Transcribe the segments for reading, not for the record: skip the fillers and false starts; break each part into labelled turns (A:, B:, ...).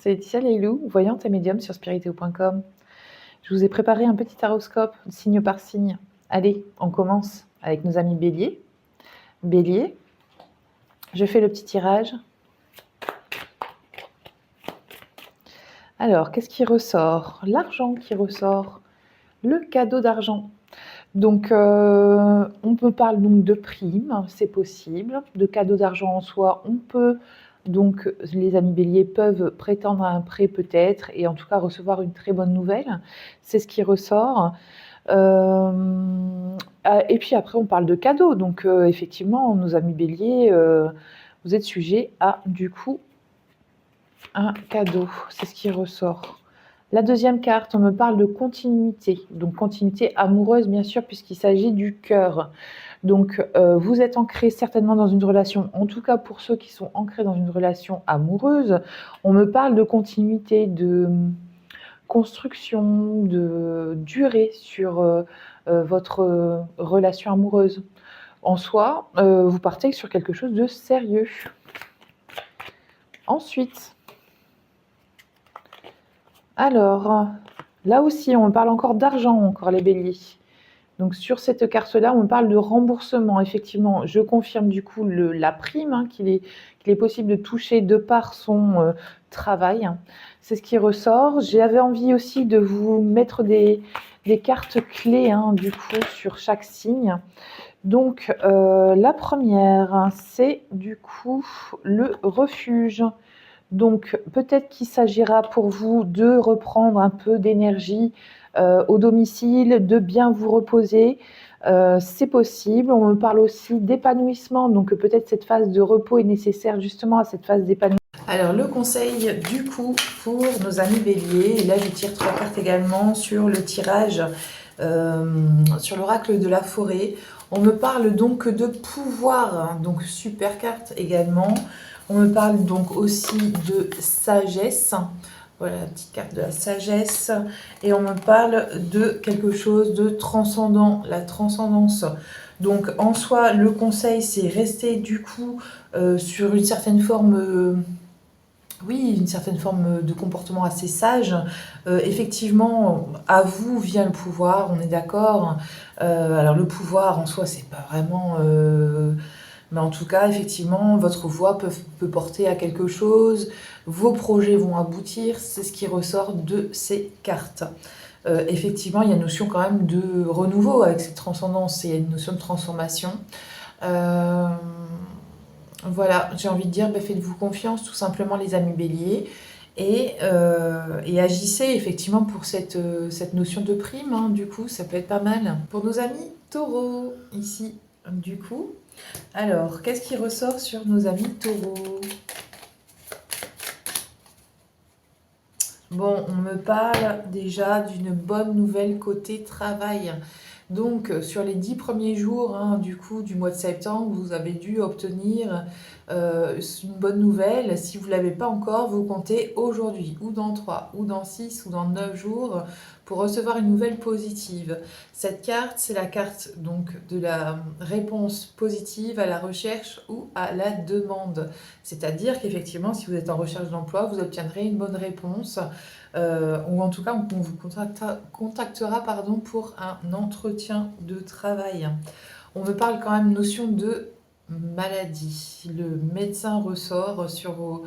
A: c'est Laetitia Leilou, voyante et médium sur spiritéo.com. Je vous ai préparé un petit taroscope, signe par signe. Allez, on commence avec nos amis Bélier. Bélier, je fais le petit tirage. Alors, qu'est-ce qui ressort? L'argent qui ressort, le cadeau d'argent. Donc, on peut parler donc de primes, c'est possible, de cadeaux d'argent en soi, on peut, donc les amis Bélier peuvent prétendre à un prêt peut-être, et en tout cas recevoir une très bonne nouvelle, c'est ce qui ressort. Et puis après on parle de cadeaux, donc effectivement nos amis Bélier, vous êtes sujets à du coup un cadeau, c'est ce qui ressort. La deuxième carte, on me parle de continuité, donc continuité amoureuse bien sûr puisqu'il s'agit du cœur. Donc vous êtes ancré certainement dans une relation, en tout cas pour ceux qui sont ancrés dans une relation amoureuse, on me parle de continuité, de construction, de durée sur votre relation amoureuse. En soi, vous partez sur quelque chose de sérieux. Ensuite, alors, là aussi, on parle encore d'argent, encore les béliers. Donc sur cette carte-là, on parle de remboursement. Effectivement, je confirme du coup la prime qu'il est possible de toucher de par son travail. C'est ce qui ressort. J'avais envie aussi de vous mettre des cartes clés du coup sur chaque signe. Donc la première, c'est du coup le refuge. Donc peut-être qu'il s'agira pour vous de reprendre un peu d'énergie au domicile, de bien vous reposer. C'est possible. On me parle aussi d'épanouissement, donc peut-être cette phase de repos est nécessaire justement à cette phase d'épanouissement. Alors le conseil du coup pour nos amis Bélier, et là je tire 3 cartes également sur le tirage, sur l'oracle de la forêt. On me parle donc de pouvoir, donc super carte également. On me parle donc aussi de sagesse. Voilà la petite carte de la sagesse. Et on me parle de quelque chose de transcendant, la transcendance. Donc en soi, le conseil, c'est rester du coup sur une certaine forme... oui, une certaine forme de comportement assez sage. Effectivement, à vous vient le pouvoir, on est d'accord. Alors le pouvoir en soi, c'est pas vraiment... mais en tout cas, effectivement, votre voix peut porter à quelque chose, vos projets vont aboutir, c'est ce qui ressort de ces cartes. Effectivement, il y a une notion quand même de renouveau avec cette transcendance, il y a une notion de transformation. Voilà, j'ai envie de dire, faites-vous confiance tout simplement les amis Bélier et agissez effectivement pour cette notion de prime, du coup, ça peut être pas mal. Pour nos amis Taureaux, ici, du coup, alors, qu'est-ce qui ressort sur nos amis Taureaux? Bon, on me parle déjà d'une bonne nouvelle côté travail. Donc, sur les 10 premiers jours du coup, du mois de septembre, vous avez dû obtenir une bonne nouvelle. Si vous ne l'avez pas encore, vous comptez aujourd'hui, ou dans 3, ou dans 6, ou dans 9 jours, pour recevoir une nouvelle positive. Cette carte, c'est la carte donc, de la réponse positive à la recherche ou à la demande. C'est-à-dire qu'effectivement, si vous êtes en recherche d'emploi, vous obtiendrez une bonne réponse. Ou en tout cas, on vous contactera pour un entretien de travail. On me parle quand même notion de maladie. Le médecin ressort sur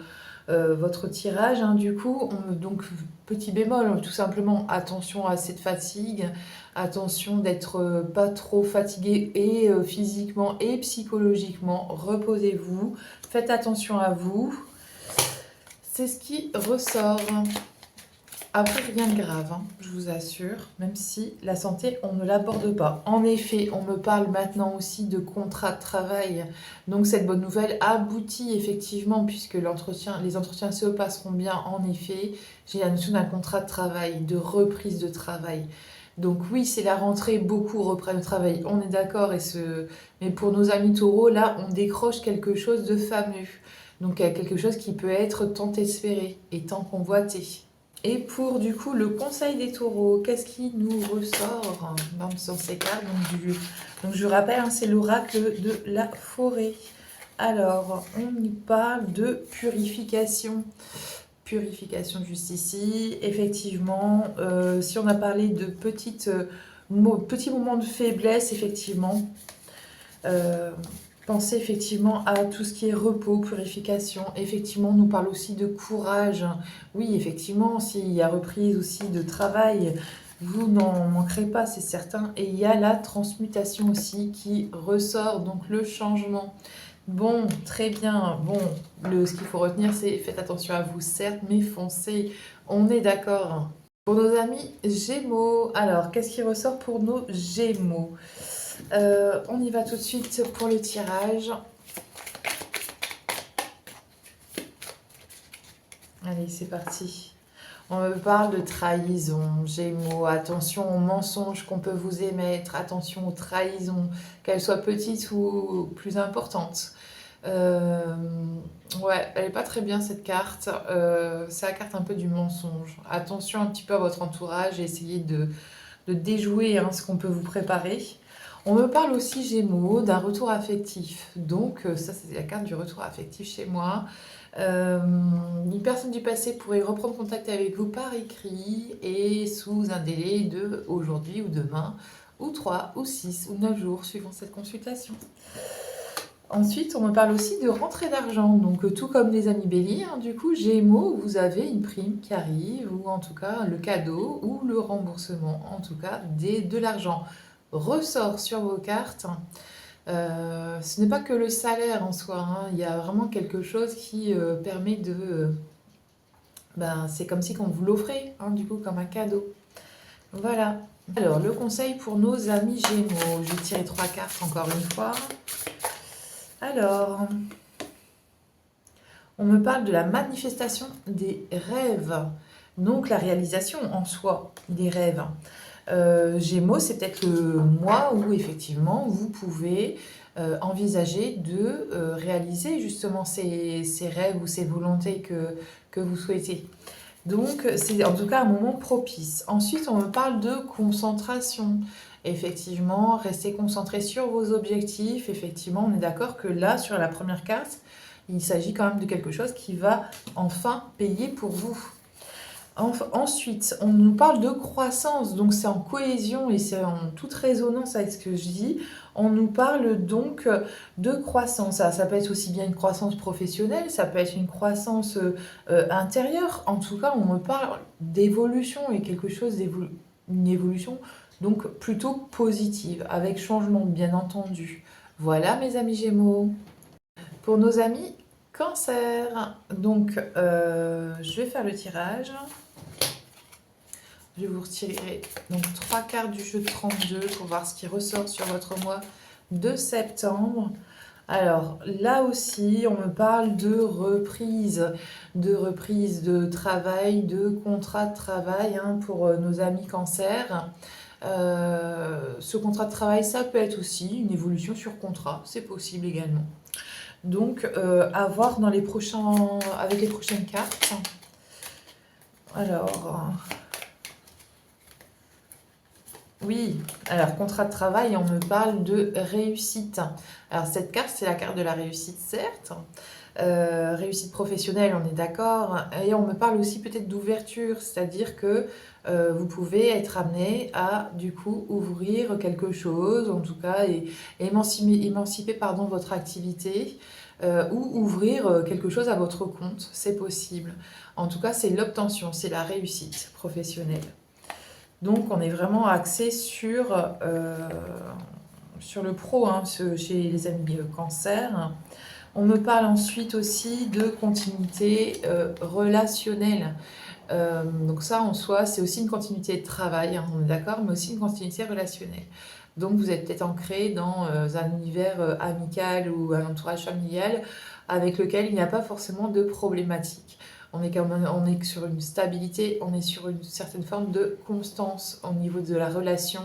A: votre tirage. Du coup, donc petit bémol, tout simplement, attention à cette fatigue, attention d'être pas trop fatigué et physiquement et psychologiquement. Reposez-vous, faites attention à vous. C'est ce qui ressort. Après, rien de grave, je vous assure, même si la santé, on ne l'aborde pas. En effet, on me parle maintenant aussi de contrat de travail. Donc cette bonne nouvelle aboutit effectivement, puisque les entretiens se passeront bien. En effet, j'ai la notion d'un contrat de travail, de reprise de travail. Donc oui, c'est la rentrée, beaucoup reprennent le travail, on est d'accord. Mais pour nos amis taureaux, là, on décroche quelque chose de fameux. Donc quelque chose qui peut être tant espéré et tant convoité. Et pour du coup le conseil des taureaux, qu'est-ce qui nous ressort sur ces cartes? Donc je rappelle, c'est l'oracle de la forêt. Alors, on y parle de purification. purification juste ici. Effectivement, si on a parlé de petits moments de faiblesse, effectivement, euh, pensez effectivement à tout ce qui est repos, purification. Effectivement, on nous parle aussi de courage. Oui, effectivement, s'il y a reprise aussi de travail, vous n'en manquerez pas, c'est certain. Et il y a la transmutation aussi qui ressort, donc le changement. Bon, très bien. Bon, ce qu'il faut retenir, c'est faites attention à vous, certes, mais foncez. On est d'accord. Pour nos amis Gémeaux, alors, qu'est-ce qui ressort pour nos Gémeaux? On y va tout de suite pour le tirage. Allez, c'est parti. On me parle de trahison, Gémeaux. Attention aux mensonges qu'on peut vous émettre. Attention aux trahisons, qu'elles soient petites ou plus importantes. Euh, ouais, elle est pas très bien cette carte. C'est la carte un peu du mensonge. Attention un petit peu à votre entourage et essayez de déjouer ce qu'on peut vous préparer. On me parle aussi Gémeaux d'un retour affectif. Donc ça c'est la carte du retour affectif chez moi. Euh, une personne du passé pourrait reprendre contact avec vous par écrit et sous un délai de aujourd'hui ou demain, ou 3 ou 6 ou 9 jours suivant cette consultation. Ensuite, on me parle aussi de rentrée d'argent. Donc, tout comme les amis Bélier, du coup, Gémeaux, vous avez une prime qui arrive, ou en tout cas le cadeau, ou le remboursement, en tout cas, de l'argent ressort sur vos cartes. Ce n'est pas que le salaire en soi, il y a vraiment quelque chose qui permet de... c'est comme si on vous l'offrait, du coup, comme un cadeau. Voilà. Alors, le conseil pour nos amis Gémeaux. Je vais tirer 3 cartes encore une fois. Alors, on me parle de la manifestation des rêves, donc la réalisation en soi des rêves. Gémeaux, c'est peut-être le mois où effectivement vous pouvez envisager de réaliser justement ces rêves ou ces volontés que vous souhaitez. Donc, c'est en tout cas un moment propice. Ensuite, on me parle de concentration. Effectivement, restez concentré sur vos objectifs. Effectivement, on est d'accord que là, sur la première carte, il s'agit quand même de quelque chose qui va enfin payer pour vous. Ensuite, on nous parle de croissance, donc c'est en cohésion et c'est en toute résonance avec ce que je dis. On nous parle donc de croissance. Ça peut être aussi bien une croissance professionnelle, ça peut être une croissance intérieure. En tout cas, on me parle d'évolution et quelque chose une évolution donc plutôt positive, avec changement bien entendu. Voilà mes amis Gémeaux. Pour nos amis Cancer, donc je vais faire le tirage. Je vais vous retirer donc 3 cartes du jeu de 32 pour voir ce qui ressort sur votre mois de septembre. Alors là aussi, on me parle de reprise de travail, de contrat de travail pour nos amis cancer. Ce contrat de travail, ça peut être aussi une évolution sur contrat, c'est possible également. Donc, à voir dans avec les prochaines cartes. Alors... Oui, alors contrat de travail, on me parle de réussite. Alors cette carte, c'est la carte de la réussite, certes. Réussite professionnelle, on est d'accord. Et on me parle aussi peut-être d'ouverture, c'est-à-dire que vous pouvez être amené à, du coup, ouvrir quelque chose, en tout cas, et émanciper votre activité, ou ouvrir quelque chose à votre compte, c'est possible. En tout cas, c'est l'obtention, c'est la réussite professionnelle. Donc, on est vraiment axé sur le pro chez les amis cancer. On me parle ensuite aussi de continuité relationnelle. Donc ça, en soi, c'est aussi une continuité de travail, on est d'accord, mais aussi une continuité relationnelle. Donc, vous êtes peut-être ancré dans un univers amical ou un entourage familial avec lequel il n'y a pas forcément de problématique. On est sur une stabilité, on est sur une certaine forme de constance au niveau de la relation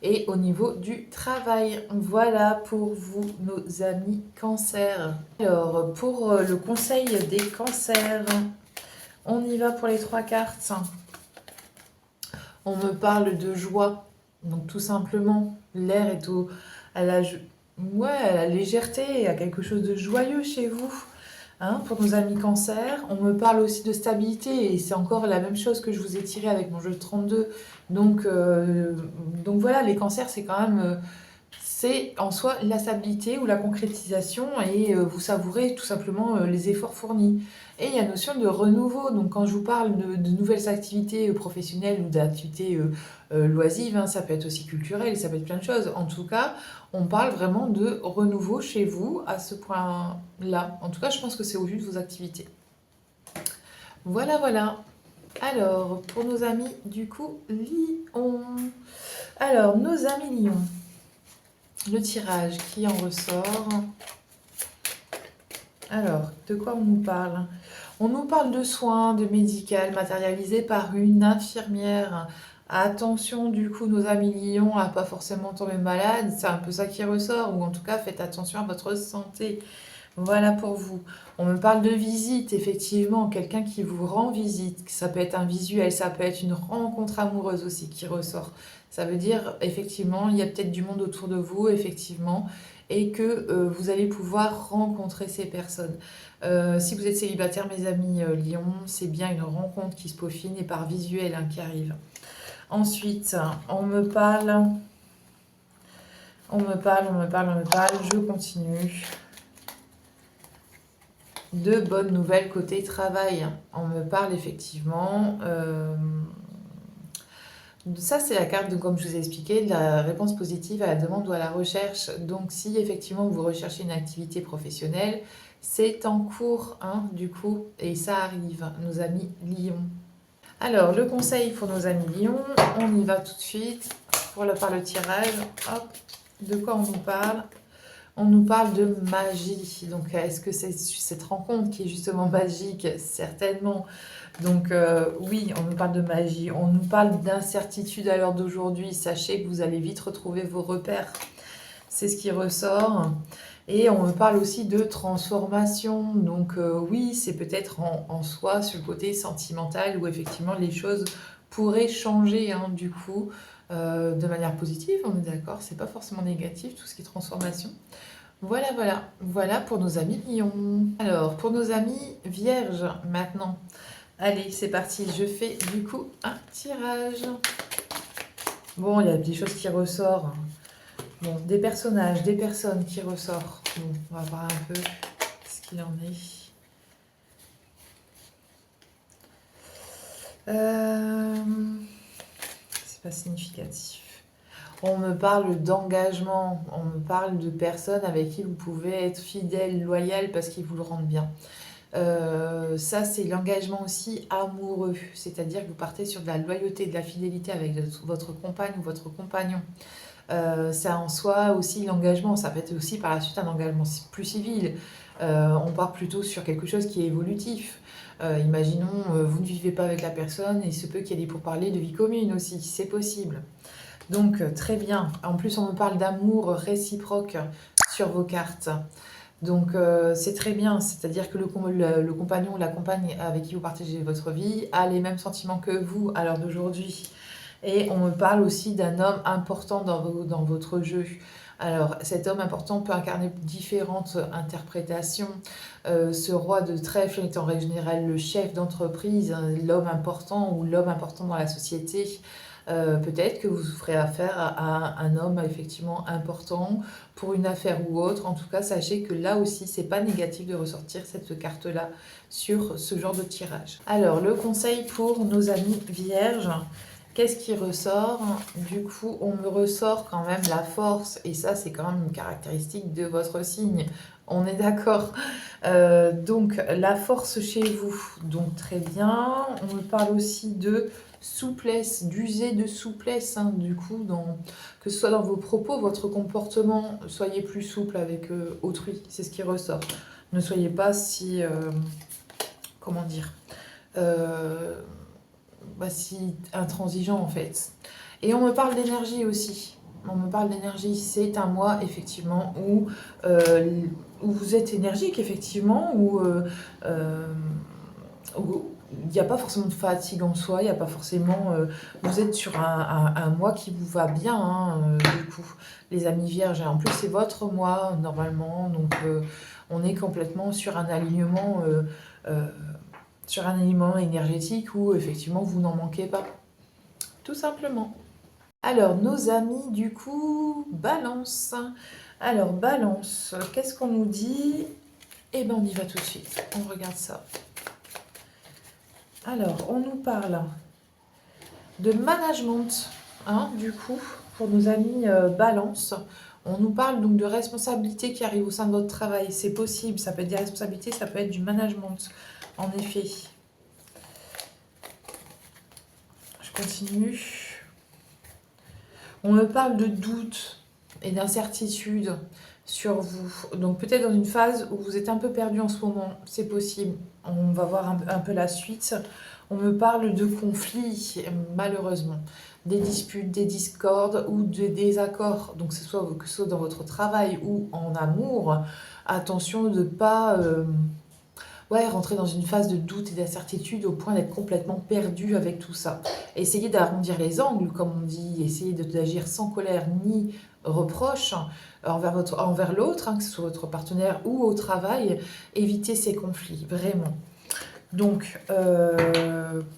A: et au niveau du travail. Voilà pour vous, nos amis cancers. Alors, pour le conseil des cancers, on y va pour les 3 cartes. On me parle de joie. Donc, tout simplement, l'air est à la légèreté, à quelque chose de joyeux chez vous. Hein, pour nos amis cancer, on me parle aussi de stabilité et c'est encore la même chose que je vous ai tiré avec mon jeu de 32. Donc, donc voilà, les cancers, c'est quand même, c'est en soi la stabilité ou la concrétisation et vous savourez tout simplement les efforts fournis. Et il y a la notion de renouveau. Donc quand je vous parle de nouvelles activités professionnelles ou d'activités loisives, hein, ça peut être aussi culturel, ça peut être plein de choses. En tout cas, on parle vraiment de renouveau chez vous à ce point-là. En tout cas, je pense que c'est au vu de vos activités. Voilà, voilà. Alors, pour nos amis, du coup, Lion. Alors, nos amis Lion. Le tirage qui en ressort. Alors, de quoi on nous parle? On nous parle de soins, de médical, matérialisé par une infirmière. Attention, du coup, nos amis lions, à pas forcément tomber malade. C'est un peu ça qui ressort. Ou en tout cas, faites attention à votre santé. Voilà pour vous. On me parle de visite, effectivement, quelqu'un qui vous rend visite. Ça peut être un visuel, ça peut être une rencontre amoureuse aussi qui ressort. Ça veut dire, effectivement, il y a peut-être du monde autour de vous, effectivement, et que vous allez pouvoir rencontrer ces personnes. Si vous êtes célibataire, mes amis Lion, c'est bien une rencontre qui se peaufine et par visuel hein, qui arrive. Ensuite, on me parle, je continue. De bonnes nouvelles côté travail. On me parle effectivement. Ça, c'est la carte, de, comme je vous ai expliqué, de la réponse positive à la demande ou à la recherche. Donc, si effectivement vous recherchez une activité professionnelle, c'est en cours, hein, du coup, et ça arrive, nos amis Lion. Alors, le conseil pour nos amis Lion, on y va tout de suite par le tirage. Hop, de quoi on nous parle? On nous parle de magie. Donc, est-ce que c'est cette rencontre qui est justement magique? Certainement. Donc, oui, on nous parle de magie. On nous parle d'incertitude à l'heure d'aujourd'hui. Sachez que vous allez vite retrouver vos repères. C'est ce qui ressort. Et on me parle aussi de transformation. Donc, oui, c'est peut-être en soi, sur le côté sentimental, où effectivement les choses pourraient changer, hein, du coup, de manière positive. On est d'accord, c'est pas forcément négatif, tout ce qui est transformation. Voilà, voilà. Voilà pour nos amis lions. Alors, pour nos amis vierges, maintenant. Allez, c'est parti. Je fais du coup un tirage. Bon, il y a des choses qui ressortent. Bon, des personnages, des personnes qui ressortent. Bon, on va voir un peu ce qu'il en est. C'est pas significatif. On me parle d'engagement, on me parle de personnes avec qui vous pouvez être fidèle, loyal parce qu'ils vous le rendent bien. Ça, c'est l'engagement aussi amoureux, c'est-à-dire que vous partez sur de la loyauté, de la fidélité avec votre compagne ou votre compagnon. Ça en soi aussi l'engagement, ça peut être aussi par la suite un engagement plus civil. On part plutôt sur quelque chose qui est évolutif. Imaginons, vous ne vivez pas avec la personne et il se peut qu'il y ait des pourparlers de vie commune aussi, c'est possible. Donc très bien. En plus, on me parle d'amour réciproque sur vos cartes. Donc c'est très bien, c'est-à-dire que le compagnon ou la compagne avec qui vous partagez votre vie a les mêmes sentiments que vous à l'heure d'aujourd'hui. Et on me parle aussi d'un homme important dans votre jeu. Alors cet homme important peut incarner différentes interprétations. Ce roi de trèfle est en règle générale le chef d'entreprise, hein, l'homme important ou l'homme important dans la société. Peut-être que vous ferez affaire à un homme effectivement important pour une affaire ou autre. En tout cas, sachez que là aussi, c'est pas négatif de ressortir cette carte-là sur ce genre de tirage. Alors, le conseil pour nos amis vierges, qu'est-ce qui ressort? Du coup, on me ressort quand même la force, et ça, c'est quand même une caractéristique de votre signe. On est d'accord. Donc, la force chez vous. Donc, très bien. On me parle aussi de souplesse, d'user de souplesse, hein, du coup, que ce soit dans vos propos, votre comportement, soyez plus souple avec autrui, c'est ce qui ressort. Ne soyez pas si, comment dire, si intransigeant en fait. Et on me parle d'énergie aussi. On me parle d'énergie, c'est un mois effectivement où vous êtes énergique effectivement, où il n'y a pas forcément de fatigue en soi, il n'y a pas forcément... vous êtes sur un mois qui vous va bien, hein, du coup, les amis vierges. En plus, c'est votre mois, normalement, donc On est complètement euh, sur un alignement énergétique où effectivement vous n'en manquez pas, tout simplement. Alors, nos amis, du coup, Balance. Alors, Balance, qu'est-ce qu'on nous dit? Eh bien, on y va tout de suite. On regarde ça. Alors, on nous parle de management, hein, du coup, pour nos amis Balance. On nous parle donc de responsabilités qui arrivent au sein de votre travail. C'est possible, ça peut être des responsabilités, ça peut être du management, en effet. Je continue. On me parle de doute et d'incertitude sur vous. Donc peut-être dans une phase où vous êtes un peu perdu en ce moment, c'est possible. On va voir un peu la suite. On me parle de conflits, malheureusement. Des disputes, des discordes ou des désaccords. Donc que ce soit dans votre travail ou en amour, attention de ne pas rentrer dans une phase de doute et d'incertitude au point d'être complètement perdu avec tout ça. Essayez d'arrondir les angles, comme on dit, essayez d'agir sans colère ni reproche envers l'autre, hein, que ce soit votre partenaire ou au travail. Évitez ces conflits, vraiment. Donc,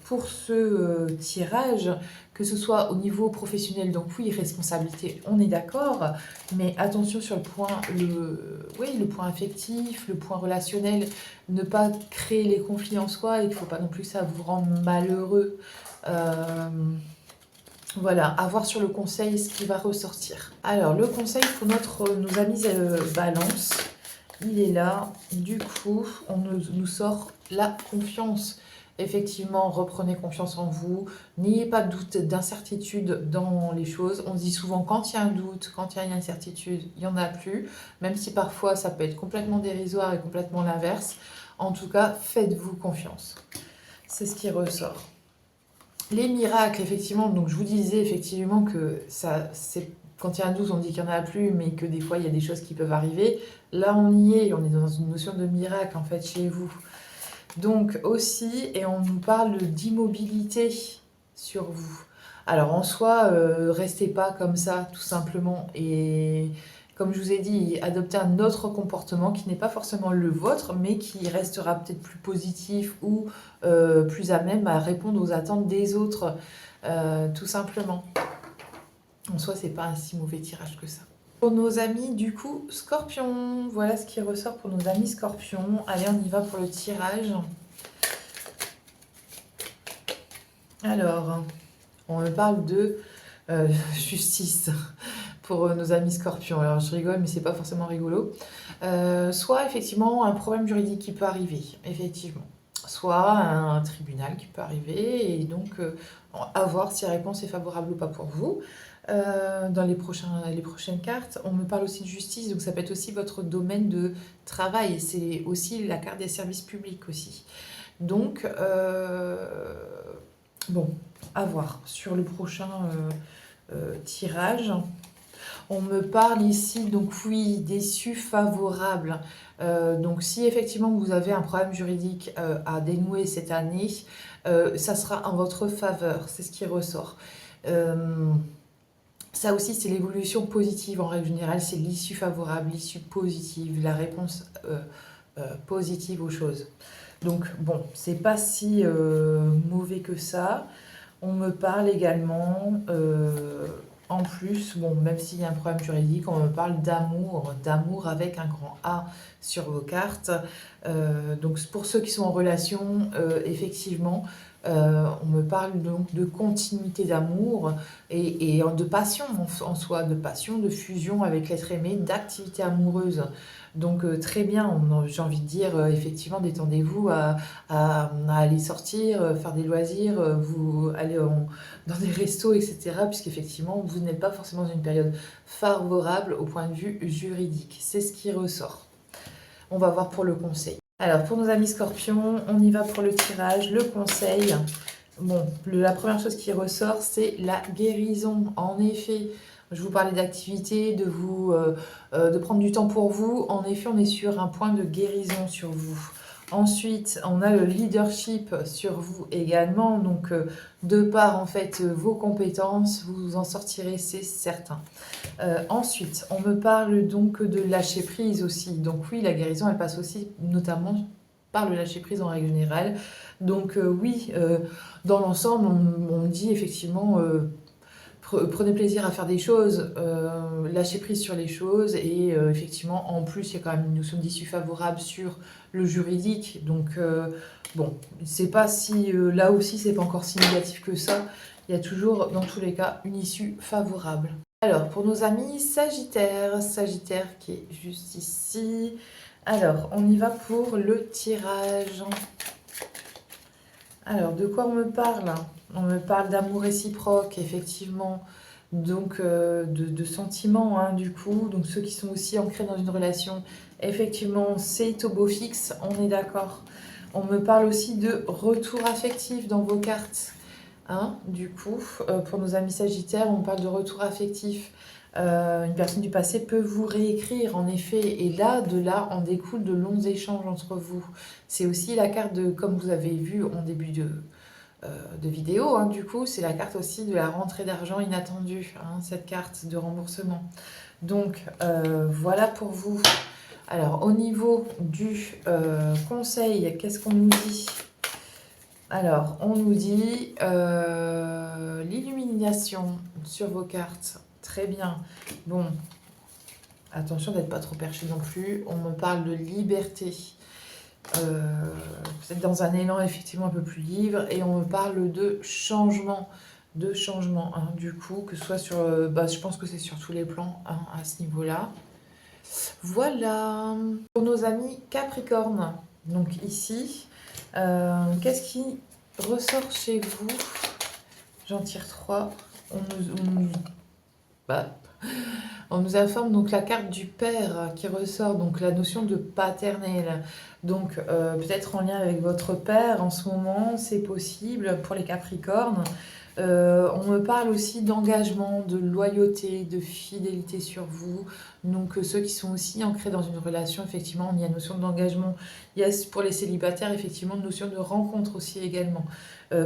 A: pour ce tirage, que ce soit au niveau professionnel, donc oui, responsabilité, on est d'accord, mais attention sur le point affectif, le point relationnel, ne pas créer les conflits en soi, il ne faut pas non plus que ça vous rende malheureux. Voilà, à voir sur le conseil ce qui va ressortir. Alors, le conseil pour nos amis Balance, il est là. Du coup, on nous sort la confiance. Effectivement, reprenez confiance en vous. N'ayez pas de doute, d'incertitude dans les choses. On dit souvent quand il y a un doute, quand il y a une incertitude, il n'y en a plus. Même si parfois ça peut être complètement dérisoire et complètement l'inverse. En tout cas, faites-vous confiance. C'est ce qui ressort. Les miracles, effectivement, donc je vous disais effectivement que ça, c'est quand il y a un doute, on dit qu'il n'y en a plus, mais que des fois il y a des choses qui peuvent arriver. Là, on y est, on est dans une notion de miracle en fait chez vous. Donc aussi, et on nous parle d'immobilité sur vous. Alors en soi, restez pas comme ça, tout simplement. Et comme je vous ai dit, adoptez un autre comportement qui n'est pas forcément le vôtre, mais qui restera peut-être plus positif ou plus à même à répondre aux attentes des autres, tout simplement. En soi, c'est pas un si mauvais tirage que ça. Pour nos amis, du coup, Scorpion, voilà ce qui ressort pour nos amis Scorpion. Allez, on y va pour le tirage. Alors, on me parle de justice pour nos amis Scorpions. Alors, je rigole, mais c'est pas forcément rigolo. Soit, effectivement, un problème juridique qui peut arriver, effectivement. Soit un tribunal qui peut arriver, et donc à voir si la réponse est favorable ou pas pour vous. Dans les prochaines cartes, on me parle aussi de justice, donc ça peut être aussi votre domaine de travail. C'est aussi la carte des services publics aussi. Donc, bon, à voir sur le prochain tirage. On me parle ici, donc oui, d'issues favorables. Donc si effectivement vous avez un problème juridique à dénouer cette année, ça sera en votre faveur, c'est ce qui ressort. Ça aussi, c'est l'évolution positive en règle générale, c'est l'issue favorable, l'issue positive, la réponse positive aux choses. Donc bon, c'est pas si mauvais que ça. On me parle également, en plus, bon, même s'il y a un problème juridique, on me parle d'amour avec un grand A sur vos cartes. Donc pour ceux qui sont en relation, effectivement, on me parle donc de continuité d'amour et de passion en soi, de passion, de fusion avec l'être aimé, d'activité amoureuse. Donc très bien, j'ai envie de dire, effectivement, détendez-vous à aller sortir, faire des loisirs, vous aller dans des restos, etc. Puisqu'effectivement, vous n'êtes pas forcément dans une période favorable au point de vue juridique. C'est ce qui ressort. On va voir pour le conseil. Alors, pour nos amis Scorpions, on y va pour le tirage, le conseil. Bon, la première chose qui ressort, c'est la guérison. En effet, je vous parlais d'activité, de prendre du temps pour vous. En effet, on est sur un point de guérison sur vous. Ensuite, on a le leadership sur vous également. Donc, de par en fait vos compétences, vous en sortirez, c'est certain. Ensuite, on me parle donc de lâcher prise aussi. Donc oui, la guérison, elle passe aussi notamment par le lâcher prise en règle générale. Donc oui, dans l'ensemble, on me dit effectivement, prenez plaisir à faire des choses, lâchez prise sur les choses et effectivement, en plus, il y a quand même une notion d'issue favorable sur le juridique. Donc bon, c'est pas si là aussi, c'est pas encore si négatif que ça. Il y a toujours, dans tous les cas, une issue favorable. Alors, pour nos amis Sagittaire, Sagittaire qui est juste ici. Alors, on y va pour le tirage. Alors, de quoi on me parle? On me parle d'amour réciproque, effectivement. Donc, de sentiments, hein, du coup. Donc, ceux qui sont aussi ancrés dans une relation, effectivement, c'est au beau fixe, on est d'accord. On me parle aussi de retour affectif dans vos cartes. Hein, du coup, pour nos amis Sagittaires, on parle de retour affectif. Une personne du passé peut vous réécrire, en effet, et là, de là, en découle de longs échanges entre vous. C'est aussi la carte de, comme vous avez vu en début de vidéo, hein, du coup, c'est la carte aussi de la rentrée d'argent inattendue, hein, cette carte de remboursement. Donc, voilà pour vous. Alors, au niveau du conseil, qu'est-ce qu'on nous dit? Alors, on nous dit l'illumination sur vos cartes. Très bien. Bon, attention d'être pas trop perché non plus. On me parle de liberté. Vous êtes dans un élan effectivement un peu plus libre. Et on me parle de changement. De changement, hein, du coup, que ce soit sur... je pense que c'est sur tous les plans, hein, à ce niveau-là. Voilà. Pour nos amis Capricorne, donc ici, qu'est-ce qui ressort chez vous? J'en tire 3. Bah, on nous informe donc la carte du père qui ressort, donc la notion de paternel. Donc peut-être en lien avec votre père en ce moment, c'est possible pour les Capricornes. On me parle aussi d'engagement, de loyauté, de fidélité sur vous. Donc ceux qui sont aussi ancrés dans une relation, effectivement, il y a une notion d'engagement. Il y a pour les célibataires, effectivement, une notion de rencontre aussi également,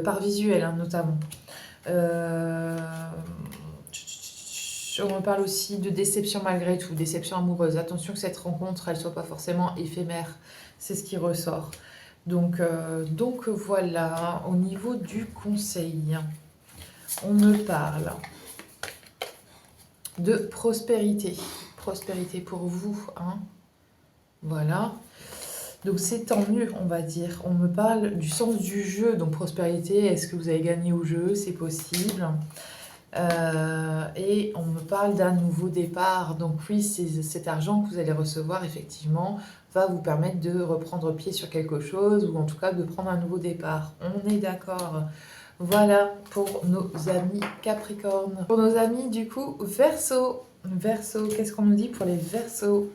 A: par visuel, hein, notamment. On me parle aussi de déception malgré tout, déception amoureuse. Attention que cette rencontre, elle soit pas forcément éphémère. C'est ce qui ressort. Donc voilà, au niveau du conseil, on me parle de prospérité. Prospérité pour vous, hein. Voilà. Donc c'est tant mieux, on va dire. On me parle du sens du jeu, donc prospérité, est-ce que vous avez gagné au jeu? C'est possible. Et on me parle d'un nouveau départ. Donc oui, cet argent que vous allez recevoir, effectivement, va vous permettre de reprendre pied sur quelque chose, ou en tout cas de prendre un nouveau départ. On est d'accord. Voilà pour nos amis Capricorne. Pour nos amis, du coup, Verseau. Verseau, qu'est-ce qu'on nous dit pour les Verseaux?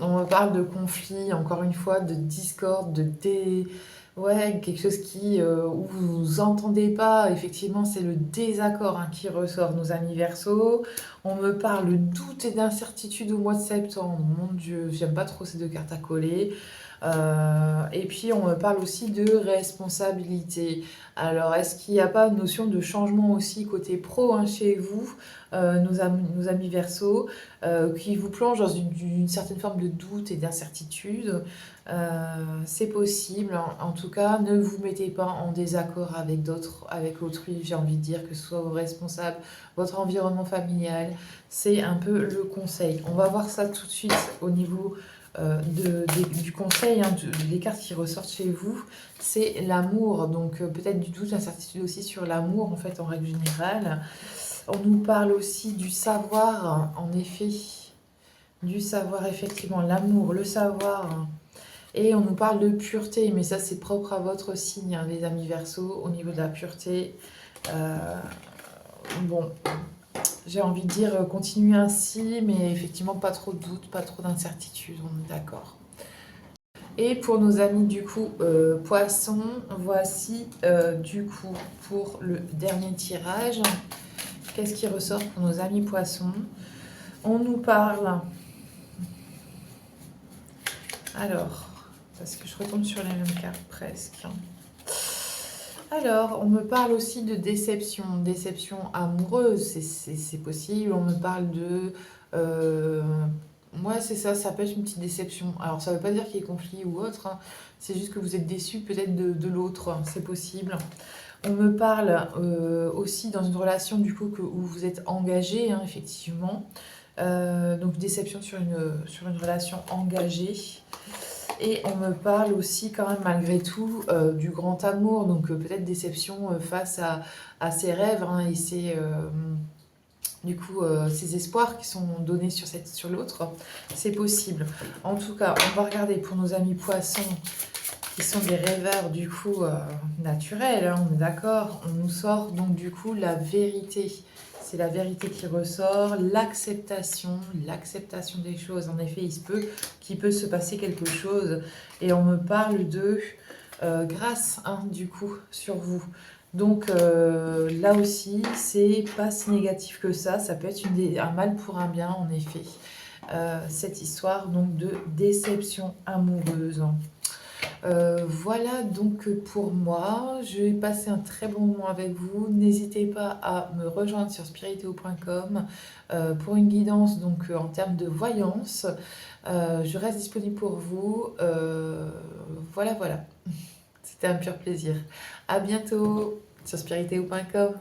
A: On me parle de conflit, encore une fois, de discorde, ouais, quelque chose où vous vous entendez pas. Effectivement, c'est le désaccord, hein, qui ressort, nos amis Verseau. On me parle de doute et d'incertitude au mois de septembre. Mon Dieu, j'aime pas trop ces deux cartes à coller. Et puis, on me parle aussi de responsabilité. Alors, est-ce qu'il n'y a pas une notion de changement aussi côté pro, hein, chez vous, nos amis Verseau, qui vous plonge dans une certaine forme de doute et d'incertitude? C'est possible. En tout cas, ne vous mettez pas en désaccord avec d'autres, avec autrui, j'ai envie de dire, que ce soit vos responsables, votre environnement familial. C'est un peu le conseil. On va voir ça tout de suite au niveau du conseil, hein, les cartes qui ressortent chez vous, c'est l'amour. Donc peut-être du doute, incertitude aussi sur l'amour, en fait, en règle générale. On nous parle aussi du savoir, en effet. Du savoir, effectivement, l'amour, le savoir. Et on nous parle de pureté, mais ça, c'est propre à votre signe, hein, les amis Verseau, au niveau de la pureté. Bon, j'ai envie de dire continuez ainsi, mais effectivement pas trop de doute, pas trop d'incertitude, on est d'accord. Et pour nos amis du coup poissons, voici du coup pour le dernier tirage. Qu'est-ce qui ressort pour nos amis poissons? On nous parle Alors, parce que je retombe sur les mêmes cartes presque. Alors, on me parle aussi de déception amoureuse, c'est possible. On me parle de... euh, ouais, c'est ça, ça peut être une petite déception. Alors, ça veut pas dire qu'il y ait conflit ou autre, hein. C'est juste que vous êtes déçu peut-être de l'autre, hein. C'est possible. On me parle aussi dans une relation du coup où vous êtes engagé, hein, effectivement. Donc déception sur une relation engagée. Et on me parle aussi quand même malgré tout du grand amour, donc peut-être déception face à ses rêves, hein, et ses espoirs qui sont donnés sur l'autre. C'est possible. En tout cas, on va regarder pour nos amis poissons qui sont des rêveurs du coup naturels, hein, on est d'accord. On nous sort donc du coup la vérité. C'est la vérité qui ressort, l'acceptation des choses. En effet, qu'il peut se passer quelque chose. Et on me parle de grâce, hein, du coup, sur vous. Donc là aussi, c'est pas si négatif que ça peut être un mal pour un bien, en effet. Cette histoire donc de déception amoureuse. Voilà donc pour moi, je vais passer un très bon moment avec vous. N'hésitez pas à me rejoindre sur spiriteo.com pour une guidance donc en termes de voyance. Je reste disponible pour vous. Voilà, voilà. C'était un pur plaisir. À bientôt sur spiriteo.com.